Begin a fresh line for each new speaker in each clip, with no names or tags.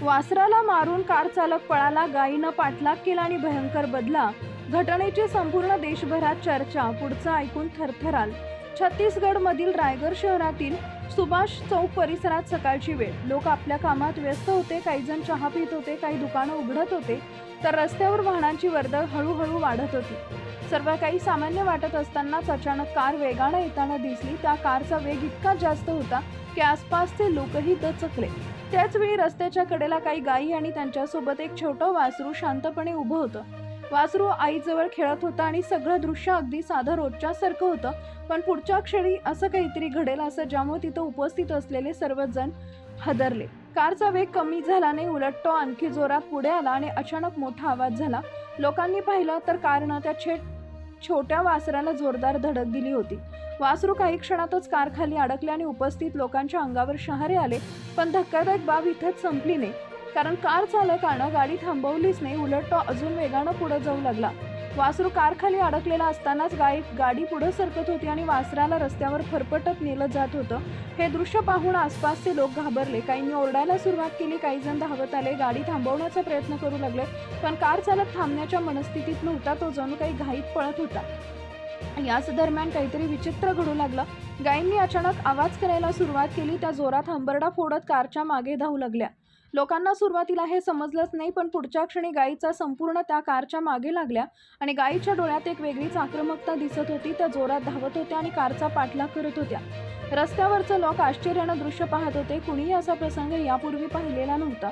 वासराला मारून कार चालक पळाला, गायीनं पाठलाग केला आणि भयंकर बदला. घटनेची संपूर्ण देशभरात चर्चा. पुढचं ऐकून थरथराल. छत्तीसगड मधील रायगड शहरातील सुभाष चौक परिसरात सकाळची वेळ. लोक आपल्या कामात व्यस्त होते. काही जण चहा पित होते, काही दुकानं उघडत होते, तर रस्त्यावर वाहनांची वर्दळ हळूहळू वाढत होती. सर्व काही सामान्य वाटत असतानाच अचानक कार वेगानं येताना दिसली. त्या कारचा वेग इतका जास्त होता की आसपासचे लोकही दचकले. त्याचवेळी रस्त्याच्या कडेला काही गायी आणि त्यांच्यासोबत एक छोटं वासरू शांतपणे उभं होतं. वासरू आईजवळ खेळत होता आणि सगळं दृश्य अगदी साधं रोजच्यासारखं होतं. पण पुढच्या क्षणी असं काहीतरी घडेल असं ज्यामुळे तिथं उपस्थित असलेले सर्वच जण हादरले. कारचा वेग कमी झाला नाही, उलट तो आणखी जोरात पुढे आला आणि अचानक मोठा आवाज झाला. लोकांनी पाहिलं तर कारनं त्या छोट्या वासराला जोरदार धडक दिली होती. वासरू काही क्षणातच कार खाली अडकले आणि उपस्थित लोकांच्या अंगावर शहारे आले. पण धक्कादायक बाब इथंच संपली नाही, कारण कार चालकानं गाडी थांबवलीच नाही. उलट तो अजून वेगानं पुढे जाऊ लागला. वासरू कार खाली अडकलेला असतानाच गाडी पुढे सरकत होती आणि वासराला रस्त्यावर फरफटत नेलं जात होतं. हे दृश्य पाहून आसपासचे लोक घाबरले. काहींनी ओरडायला सुरुवात केली, काही जण धावत आले, गाडी थांबवण्याचा प्रयत्न करू लागले. पण कार चालक थांबण्याच्या मनस्थितीत नव्हता. तो जणू काही घाईत पळत होता. याच दरम्यान काहीतरी विचित्र घडू लागलं. गायींनी अचानक आवाज करायला सुरुवात केली. त्या जोरात हंबरडा फोडत कारच्या मागे धावू लागल्या. लोकांना सुरुवातीला हे समजलंच नाही, पण पुढच्या क्षणी गायीचा संपूर्ण त्या कारच्या मागे लागल्या आणि गायीच्या डोळ्यात एक वेगळीच आक्रमकता दिसत होती. त्या जोरात धावत होत्या आणि कारचा पाठलाग करत होत्या. रस्त्यावरचे लोक आश्चर्यानं दृश्य पाहत होते. कुणीही असा प्रसंग यापूर्वी पाहिलेला नव्हता.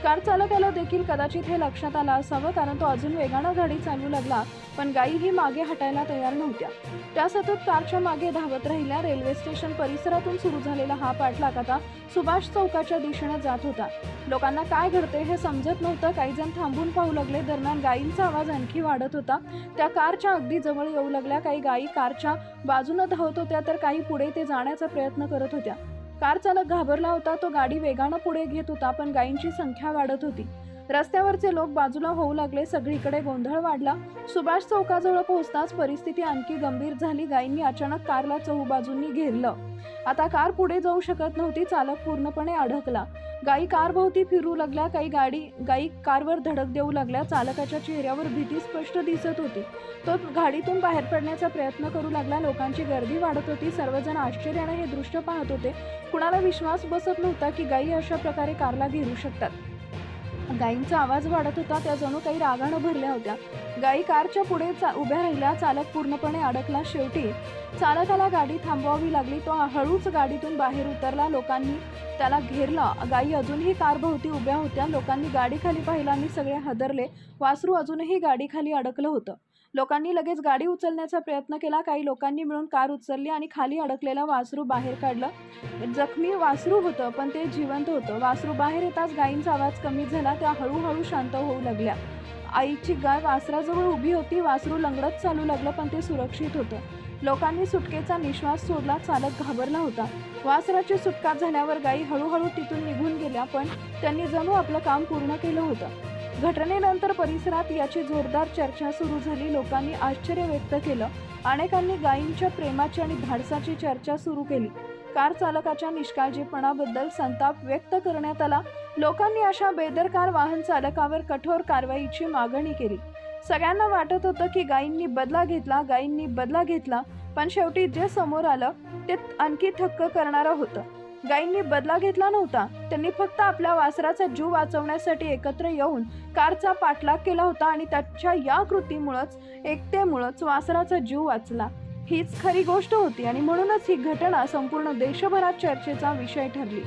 कार चालकाला देखील कदाचित हे लक्षात आलं असावं, कारण तो अजून वेगानं गाडी चालवू लागला. पण गायीही मागे हटायला तयार नव्हत्या. त्या सतत कारच्या मागे धावत राहिल्या. रेल्वे स्टेशन परिसरातून सुरू झालेला हा पाठलाग आता सुभाष चौकाच्या दिशेने जात होता. लोकांना काय घडते हे समजत नव्हतं. काही जण थांबून पाहू लागले. दरम्यान गायींचा आवाज आणखी वाढत होता. त्या कारच्या अगदी जवळ येऊ लागल्या. काही गायी कारच्या बाजूने धावत होत्या, तर काही पुढे ते जाण्याचा प्रयत्न करत होत्या. कार चालक घाबरला होता. तो गाडी वेगानं पुढे घेत होता, पण गायींची संख्या वाढत होती. रस्त्यावरचे लोक बाजूला होऊ लागले. सगळीकडे गोंधळ वाढला. सुभाष चौकाजवळ पोहोचताच परिस्थिती आणखी गंभीर झाली. गायींनी अचानक कारला चहूबाजूंनी घेरलं. आता कार पुढे जाऊ शकत नव्हती. चालक पूर्णपणे अडकला. गायी कारभोवती फिरू लागल्या. गायी कारवर धडक देऊ लागल्या. चालकाच्या चेहऱ्यावर भीती स्पष्ट दिसत होती. तो गाडीतून बाहेर पडण्याचा प्रयत्न करू लागला. लोकांची गर्दी वाढत होती. सर्वजण आश्चर्याने हे दृश्य पाहत होते. कुणाला विश्वास बसत नव्हता की गायी अशा प्रकारे कारला घेरू शकतात. गायींचा आवाज वाढत होता. त्या जणू काही रागानं भरल्या होत्या. गायी कारच्या पुढे उभ्या राहिल्या. चालक पूर्णपणे अडकला. शेवटी चालकाला गाडी थांबवावी लागली. तो हळूच गाडीतून बाहेर उतरला. लोकांनी त्याला घेरला. गायी अजूनही कारभोवती उभ्या होत्या. लोकांनी गाडी खाली पाहिलं आणि सगळे हादरले. वासरू अजूनही गाडी खाली अडकलं होतं. लोकांनी लगेच गाडी उचलण्याचा प्रयत्न केला. काही लोकांनी मिळून कार उचलली आणि खाली अडकलेला वासरू बाहेर काढलं. जखमी वासरू होतं, पण ते जिवंत होतं. वासरू बाहेर येताच गायींचा आवाज कमी झाला. त्या हळूहळू शांत होऊ लागल्या. आईची गाय वासराजवळ उभी होती. वासरू लंगडत चालू लागलं, पण ते सुरक्षित होतं. लोकांनी सुटकेचा निश्वास सोडला. चालक घाबरला होता. वासराची सुटका झाल्यावर गायी हळूहळू तिथून निघून गेल्या, पण त्यांनी जणू आपलं काम पूर्ण केलं होतं. घटनेनंतर परिसरात याची जोरदार चर्चा सुरू झाली. लोकांनी आश्चर्य व्यक्त केलं. अनेकांनी गायींच्या प्रेमाची आणि धाडसाची चर्चा सुरू केली. कार चालकाच्या निष्काळजीपणाबद्दल संताप व्यक्त करण्यात आला. लोकांनी अशा बेदरकार वाहन चालकावर कठोर कारवाईची मागणी केली. सगळ्यांना वाटत होतं की गायींनी बदला घेतला, पण शेवटी जे समोर आलं ते आणखी थक्क करणारं होतं. गायींनी बदला घेतला नव्हता. त्यांनी फक्त आपल्या वासराचा जीव वाचवण्यासाठी एकत्र येऊन कारचा पाठलाग केला होता आणि त्याच्या या कृतीमुळेच, एकतेमुळेच वासराचा जीव वाचला. हीच खरी गोष्ट होती आणि म्हणूनच ही घटना संपूर्ण देशभरात चर्चेचा विषय ठरली.